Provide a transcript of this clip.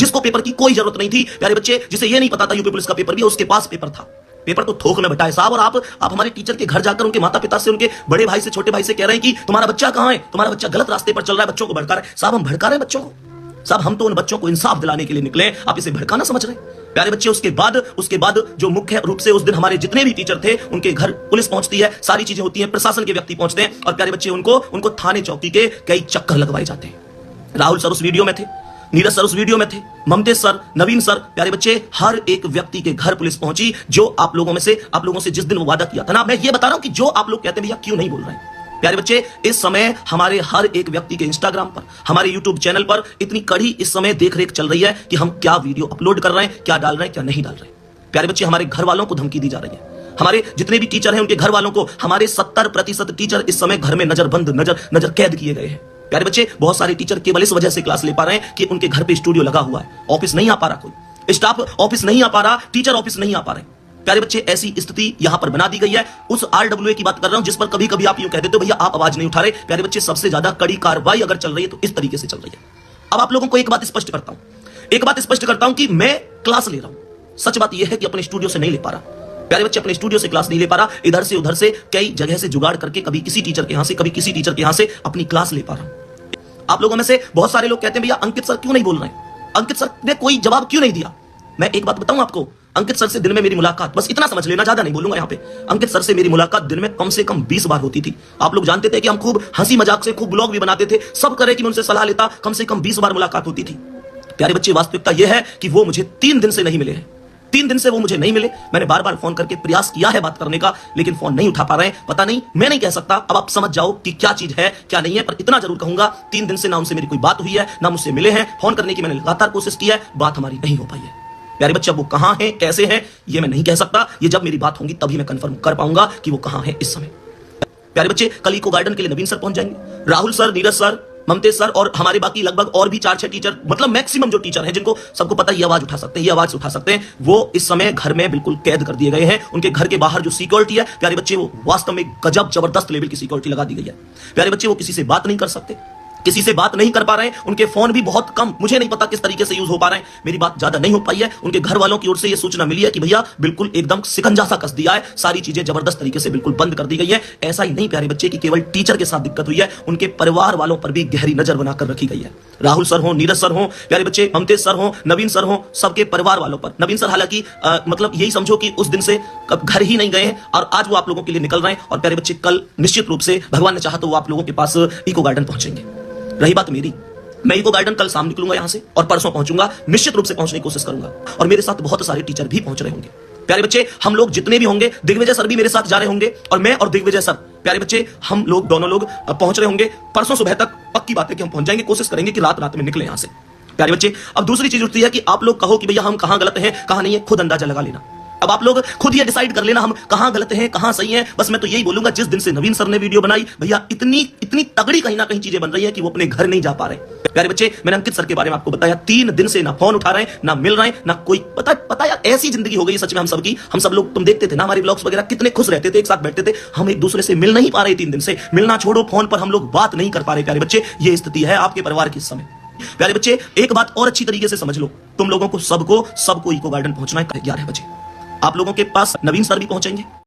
जिसको पेपर की कोई जरूरत नहीं थी प्यारे बच्चे, जिसे ये नहीं पता था यूपी पुलिस का पेपर भी है, उसके पास पेपर था। पेपर तो थोक में बटाए साहब, और आप हमारे टीचर के घर जाकर उनके माता पिता से, उनके बड़े भाई से, छोटे भाई से कह रहे हैं कि तुम्हारा बच्चा कहां है, तुम्हारा बच्चा गलत रास्ते पर चल रहा है, बच्चों को भड़का रहा है। साहब हम भड़का रहे हैं बच्चों को? साहब हम तो उन बच्चों को इंसाफ दिलाने के लिए निकले, आप इसे भड़काना समझ रहे हैं? प्यारे बच्चे, उसके बाद जो मुख्य रूप से उस दिन हमारे जितने भी टीचर थे उनके घर पुलिस पहुंचती है, सारी चीजें होती हैं, प्रशासन के व्यक्ति पहुंचते हैं, और प्यारे बच्चे उनको थाने चौकी के कई चक्कर लगवाए जाते हैं। राहुल सर उस वीडियो में थे, नीरज सर उस वीडियो में थे, ममतेज सर, नवीन सर, प्यारे बच्चे हर एक व्यक्ति के घर पुलिस पहुंची, जो आप लोगों से जिस दिन वो वादा किया था ना। मैं ये बता रहा हूं कि जो आप लोग कहते हैं भैया क्यों नहीं बोल रहे हैं, प्यारे बच्चे इस समय हमारे हर एक व्यक्ति के इंस्टाग्राम पर, हमारे यूट्यूब चैनल पर इतनी कड़ी इस समय देखरेख चल रही है कि हम क्या वीडियो अपलोड कर रहे हैं, क्या डाल रहे हैं, क्या नहीं डाल रहे हैं। प्यारे बच्चे हमारे घर वालों को धमकी दी जा रही है, हमारे जितने भी टीचर हैं उनके घर वालों को, हमारे 70% टीचर इस समय घर में नजर कैद किए गए हैं। प्यारे बच्चे बहुत सारे टीचर केवल इस वजह से क्लास ले पा रहे हैं कि उनके घर पे स्टूडियो लगा हुआ है, ऑफिस नहीं आ पा रहा, कोई स्टाफ ऑफिस नहीं आ पा रहा, टीचर ऑफिस नहीं आ पा रहे। प्यारे बच्चे ऐसी स्थिति यहां पर बना दी गई है। उस RWA की बात कर रहा हूं जिस पर कभी कभी आप यूं कह देते हो भैया आप आवाज नहीं उठा रहे। प्यारे बच्चे सबसे ज्यादा कड़ी कार्रवाई अगर चल रही है तो इस तरीके से चल रही है। अब आप लोगों को एक बात स्पष्ट करता हूं कि मैं क्लास ले रहा हूं, सच बात यह है कि अपने स्टूडियो से नहीं ले पा रहा। प्यारे बच्चे अपने स्टूडियो से क्लास नहीं ले पा रहा, इधर से उधर से कई जगह से जुगाड़ करके कभी किसी टीचर के यहां से, कभी किसी टीचर के यहां से अपनी क्लास ले पा रहा हूं। आप लोगों में से बहुत सारे लोग कहते हैं भैया अंकित सर क्यों नहीं बोल रहे हैं, अंकित सर ने कोई जवाब क्यों नहीं दिया। मैं एक बात बताऊं आपको, अंकित सर से दिन में मेरी मुलाकात, बस इतना समझ लेना, ज्यादा नहीं बोलूंगा यहां पे, अंकित सर से मेरी मुलाकात दिन में कम से कम 20 बार होती थी। आप लोग जानते थे कि हम खूब हंसी मजाक से खूब ब्लॉग भी बनाते थे, सब करे कि मैं उनसे सलाह लेता, कम से कम 20 बार मुलाकात होती थी। प्यारे बच्चे वास्तविकता यह है कि वो मुझे 3 दिन से नहीं मिले हैं, 3 दिन से वो मुझे नहीं मिले। मैंने बार बार फोन करके प्रयास किया है बात करने का, लेकिन फोन नहीं उठा पा रहे हैं। पता नहीं, मैं नहीं कह सकता, अब आप समझ जाओ कि क्या चीज है क्या नहीं है, पर इतना जरूर कहूंगा 3 दिन से ना उनसे मेरी कोई बात हुई है, ना मुझसे मिले हैं। फोन करने की मैंने लगातार कोशिश की है, बात हमारी नहीं हो पाई है। प्यारे बच्चे अब वो कहां हैं, कैसे हैं, ये मैं नहीं कह सकता, ये जब मेरी बात होगी तभी मैं कंफर्म कर पाऊंगा कि वो कहां है इस समय। प्यारे बच्चे कल इको गार्डन के लिए नवीन सर पहुंच जाएंगे, Rahul sir, Neeraj sir, Mamtej sir और हमारे बाकी लगभग और भी 4-6 टीचर, मतलब मैक्सिमम जो टीचर हैं जिनको सबको पता है ये आवाज उठा सकते हैं, वो इस समय घर में बिल्कुल कैद कर दिए गए हैं। उनके घर के बाहर जो सिक्योरिटी है प्यारे बच्चे, वो वास्तव में गजब जबरदस्त लेवल की सिक्योरिटी लगा दी गई है। प्यारे बच्चे वो किसी से बात नहीं कर सकते, किसी से बात नहीं कर पा रहे हैं, उनके फोन भी बहुत कम, मुझे नहीं पता किस तरीके से यूज हो पा रहे हैं, मेरी बात ज्यादा नहीं हो पाई है। उनके घर वालों की ओर से यह सूचना मिली है कि भैया बिल्कुल एकदम शिकंजा सा कस दिया है, सारी चीजें जबरदस्त तरीके से बिल्कुल बंद कर दी गई है। ऐसा ही नहीं प्यारे बच्चे कि केवल टीचर के साथ दिक्कत हुई है, उनके परिवार वालों पर भी गहरी नजर बनाकर रखी गई है। राहुल सर हो, नीरज सर हो, प्यारे बच्चे ममतेज सर हो, नवीन सर हो, सबके परिवार वालों पर। नवीन सर हालांकि मतलब यही समझो कि उस दिन से घर ही नहीं गए हैं और आज वो आप लोगों के लिए निकल रहे हैं। और प्यारे बच्चे कल निश्चित रूप से भगवान ने चाहा तो वो आप लोगों के पास इको गार्डन पहुंचेंगे। रही बात मेरी, मैं इको गार्डन कल शाम निकलूंगा यहां से और परसों पहुंचूंगा, निश्चित रूप से पहुंचने की कोशिश करूंगा, और मेरे साथ बहुत सारे टीचर भी पहुंच रहे होंगे। प्यारे बच्चे हम लोग जितने भी होंगे, दिग्विजय सर भी मेरे साथ जा रहे होंगे, और मैं और दिग्विजय सर, प्यारे बच्चे हम लोग दोनों लोग पहुंच रहे होंगे। परसों सुबह तक पक्की बात है कि हम पहुंच जाएंगे, कोशिश करेंगे कि रात में निकले यहां से। प्यारे बच्चे अब दूसरी चीज उठती है कि आप लोग कहो कि भैया हम कहां गलत हैं कहां नहीं है, खुद अंदाजा लगा लेना। अब आप लोग खुद ये डिसाइड कर लेना हम कहां गलत हैं कहां सही हैं। बस मैं तो यही बोलूंगा, जिस दिन से नवीन सर ने वीडियो बनाई भैया इतनी तगड़ी कहीं ना कहीं चीजें बन रही है कि वो अपने घर नहीं जा पा रहे। प्यारे बच्चे मैंने अंकित सर के बारे में आपको बताया, 3 दिन से ना फोन उठा रहे हैं, ना मिल रहे हैं, ना कोई पता यार, ऐसी जिंदगी हो गई सच में हम सबकी। हम सब लोग, तुम देखते थे ना हमारे ब्लॉग्स वगैरह, कितने खुश रहते थे, एक साथ बैठते थे, हम एक दूसरे से मिल नहीं पा रहे 3 दिन से। मिलना छोड़ो, फोन पर हम लोग बात नहीं कर पा रहे। प्यारे बच्चे ये स्थिति है आपके परिवार की इस समय। प्यारे बच्चे एक बात और अच्छी तरीके से समझ लो, तुम लोगों को सबको इको गार्डन पहुंचना है 11 बजे। आप लोगों के पास नवीन सर भी पहुंचेंगे,